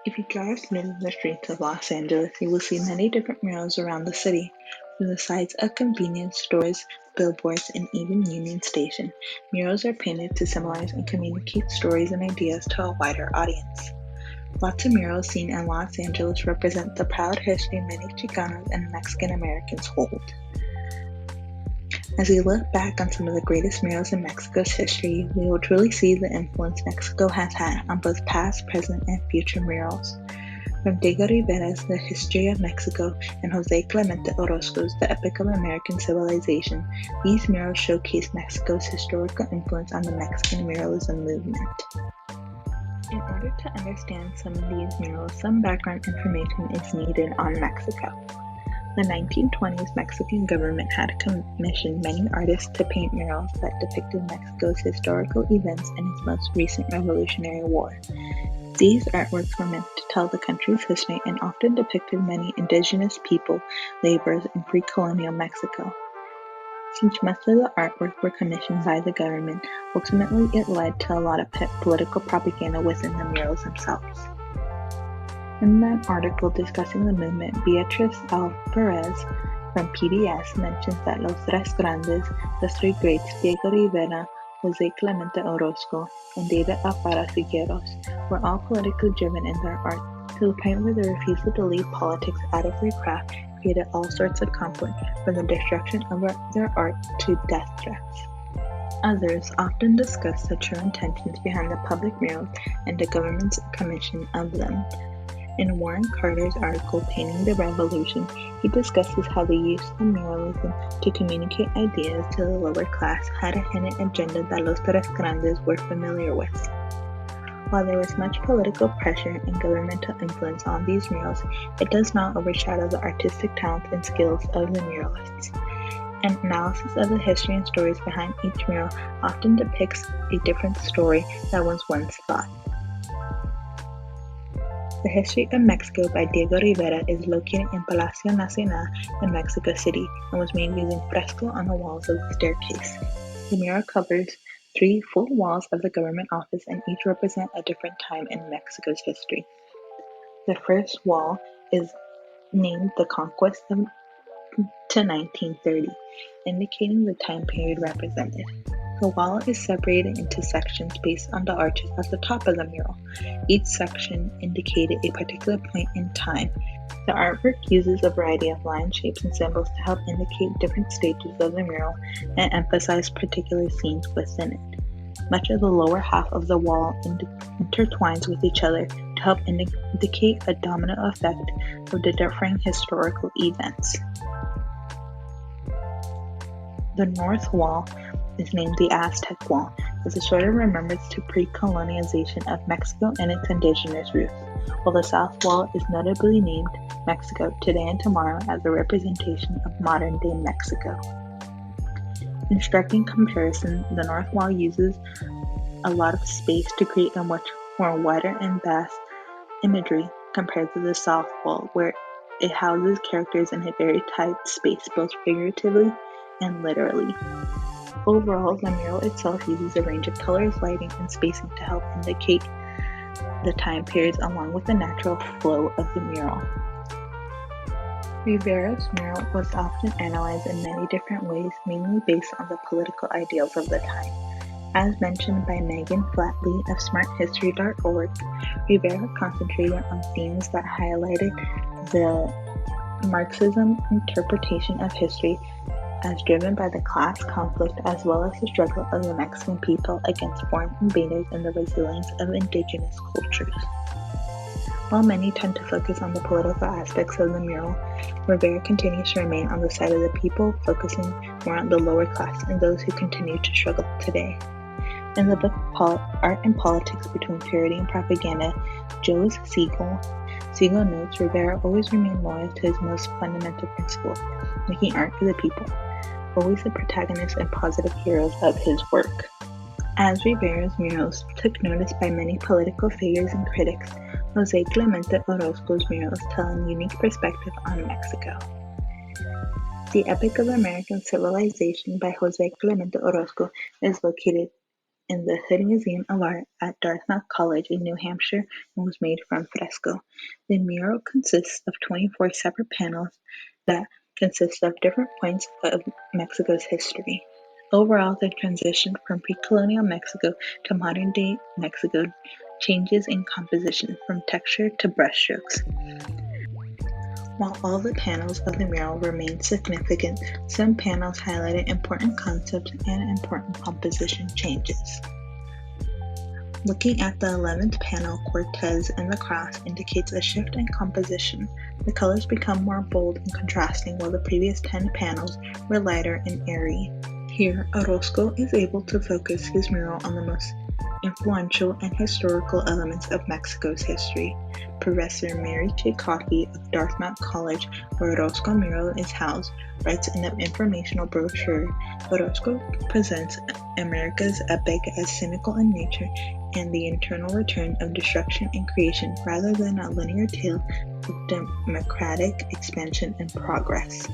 If you drive through the streets of Los Angeles, you will see many different murals around the city. From the sides of convenience stores, billboards, and even Union Station, murals are painted to symbolize and communicate stories and ideas to a wider audience. Lots of murals seen in Los Angeles represent the proud history many Chicanos and Mexican Americans hold. As we look back on some of the greatest murals in Mexico's history, we will truly see the influence Mexico has had on both past, present, and future murals. From Diego Rivera's The History of Mexico and Jose Clemente Orozco's The Epic of American Civilization, these murals showcase Mexico's historical influence on the Mexican muralism movement. In order to understand some of these murals, some background information is needed on Mexico. The 1920s Mexican government had commissioned many artists to paint murals that depicted Mexico's historical events and its most recent Revolutionary War. These artworks were meant to tell the country's history and often depicted many indigenous people, laborers in pre-colonial Mexico. Since most of the artwork were commissioned by the government, ultimately it led to a lot of political propaganda within the murals themselves. In that article discussing the movement, Beatriz Alvarez from PBS mentions that Los Tres Grandes, the three greats Diego Rivera, Jose Clemente Orozco, and David Alfaro Figueros were all politically driven in their art, to the point where the refusal to leave politics out of their craft created all sorts of conflict, from the destruction of their art to death threats. Others often discuss the true intentions behind the public murals and the government's commission of them. In Warren Carter's article Painting the Revolution, he discusses how the use of muralism to communicate ideas to the lower class had a hidden agenda that Los Tres Grandes were familiar with. While there was much political pressure and governmental influence on these murals, it does not overshadow the artistic talent and skills of the muralists. An analysis of the history and stories behind each mural often depicts a different story that was once thought. The History of Mexico by Diego Rivera is located in Palacio Nacional in Mexico City and was made using fresco on the walls of the staircase. The mural covers 3 full walls of the government office, and each represent a different time in Mexico's history. The first wall is named The Conquest to 1930, indicating the time period represented. The wall is separated into sections based on the arches at the top of the mural. Each section indicated a particular point in time. The artwork uses a variety of lines, shapes, and symbols to help indicate different stages of the mural and emphasize particular scenes within it. Much of the lower half of the wall intertwines with each other to help indicate a domino effect of the differing historical events. The north wall is named the Aztec Wall, as a sort of remembrance to pre-colonization of Mexico and its indigenous roots, while the south wall is notably named Mexico Today and Tomorrow as a representation of modern-day Mexico. In striking comparison, the north wall uses a lot of space to create a much more wider and vast imagery compared to the south wall, where it houses characters in a very tight space, both figuratively and literally. Overall, the mural itself uses a range of colors, lighting, and spacing to help indicate the time periods along with the natural flow of the mural. Rivera's mural was often analyzed in many different ways, mainly based on the political ideals of the time. As mentioned by Megan Flatley of smarthistory.org, Rivera concentrated on themes that highlighted the Marxism interpretation of history as driven by the class conflict as well as the struggle of the Mexican people against foreign invaders and the resilience of indigenous cultures. While many tend to focus on the political aspects of the mural, Rivera continues to remain on the side of the people, focusing more on the lower class and those who continue to struggle today. In the book Art and Politics Between Purity and Propaganda, Jose Siegel notes Rivera always remained loyal to his most fundamental principle, making art for the people, always the protagonist and positive heroes of his work. As Rivera's murals took notice by many political figures and critics, Jose Clemente Orozco's murals tell a unique perspective on Mexico. The Epic of American Civilization by Jose Clemente Orozco is located in the Hood Museum of Art at Dartmouth College in New Hampshire and was made from fresco. The mural consists of 24 separate panels that consist of different points of Mexico's history. Overall, the transition from pre-colonial Mexico to modern-day Mexico changes in composition from texture to brushstrokes. While all the panels of the mural remain significant, some panels highlighted important concepts and important composition changes. Looking at the 11th panel, Cortez and the Cross indicates a shift in composition. The colors become more bold and contrasting, while the previous 10 panels were lighter and airy. Here, Orozco is able to focus his mural on the most influential and historical elements of Mexico's history. Professor Mary J. Coffey of Dartmouth College, where Orozco mural is housed, writes in the informational brochure, Orozco presents America's epic as cynical in nature and the internal return of destruction and creation rather than a linear tale of democratic expansion and progress.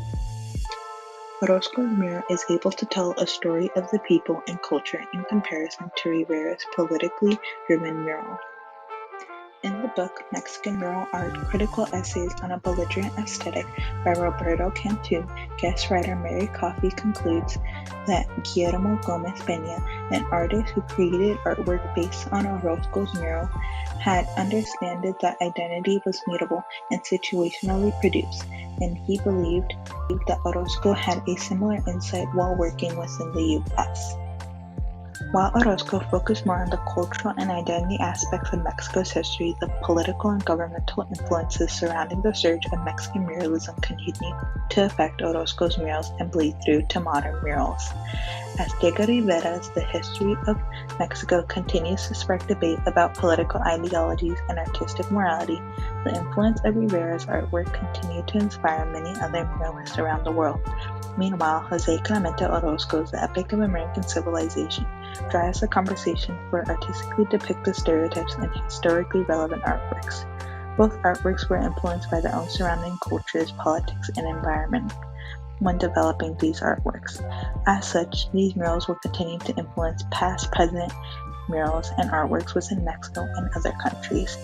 Orozco's mural is able to tell a story of the people and culture in comparison to Rivera's politically driven mural. In the book Mexican Mural Art, Critical Essays on a Belligerent Aesthetic by Roberto Cantu, guest writer Mary Coffey concludes that Guillermo Gomez Peña, an artist who created artwork based on Orozco's mural, had understood that identity was mutable and situationally produced, and he believed that Orozco had a similar insight while working within the U.S. While Orozco focused more on the cultural and identity aspects of Mexico's history, the political and governmental influences surrounding the surge of Mexican muralism continue to affect Orozco's murals and bleed through to modern murals. As Diego Rivera's The History of Mexico continues to spark debate about political ideologies and artistic morality, the influence of Rivera's artwork continued to inspire many other muralists around the world. Meanwhile, Jose Clemente Orozco's The Epic of American Civilization drives the conversation for artistically depicted stereotypes in historically relevant artworks. Both artworks were influenced by their own surrounding cultures, politics, and environment when developing these artworks. As such, these murals will continue to influence past, present murals and artworks within Mexico and other countries.